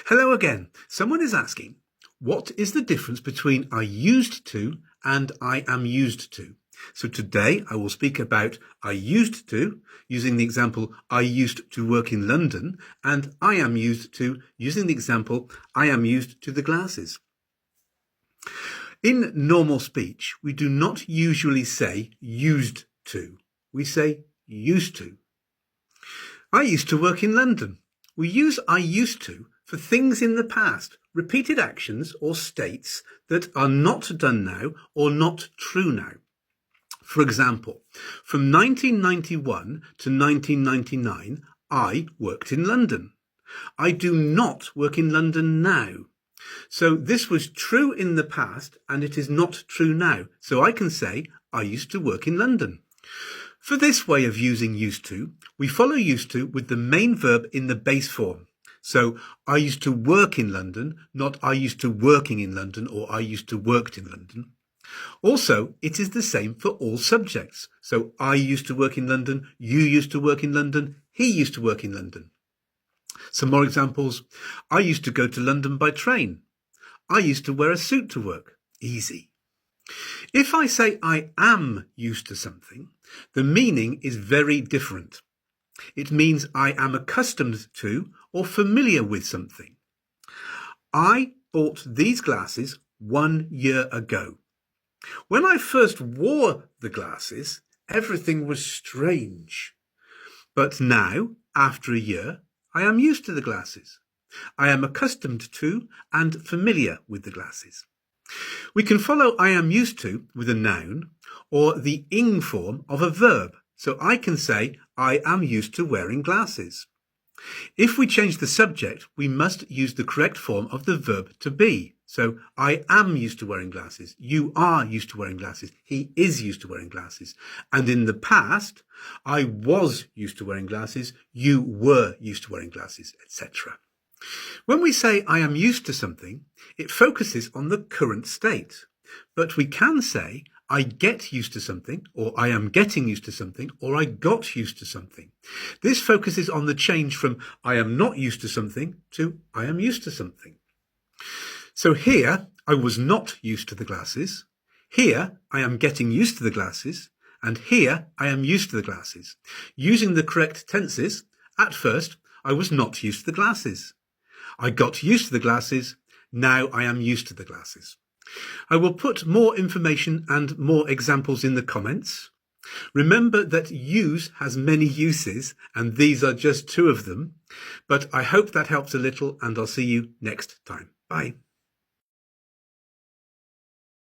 Hello again. Someone is asking, what is the difference between I used to and I am used to? So today I will speak about I used to, using the example I used to work in London, and I am used to, using the example I am used to the glasses. In normal speech, we do not usually say used to. We say used to. I used to work in London. We use I used to for things in the past, repeated actions or states that are not done now or not true now. For example, from 1991 to 1999, I worked in London. I do not work in London now. So this was true in the past and it is not true now. So I can say I used to work in London. For this way of using used to, we follow used to with the main verb in the base form. So I used to work in London, not I used to working in London or I used to worked in London. Also, it is the same for all subjects. So I used to work in London, you used to work in London, he used to work in London. Some more examples. I used to go to London by train. I used to wear a suit to work. Easy. If I say I am used to something, the meaning is very different. It means I am accustomed to or familiar with something. I bought these glasses 1 year ago. When I first wore the glasses, everything was strange. But now, after a year, I am used to the glasses. I am accustomed to and familiar with the glasses. We can follow I am used to with a noun or the ing form of a verb. So I can say I am used to wearing glasses. If we change the subject, we must use the correct form of the verb to be. So I am used to wearing glasses. You are used to wearing glasses. He is used to wearing glasses. And in the past, I was used to wearing glasses. You were used to wearing glasses, etc. When we say I am used to something, it focuses on the current state. But we can say I get used to something, or I am getting used to something, or I got used to something. This focuses on the change from I am not used to something to I am used to something. So here, I was not used to the glasses. Here, I am getting used to the glasses. And here, I am used to the glasses. Using the correct tenses, at first, I was not used to the glasses. I got used to the glasses. Now I am used to the glasses. I will put more information and more examples in the comments. Remember that use has many uses and these are just two of them. But I hope that helps a little and I'll see you next time. Bye.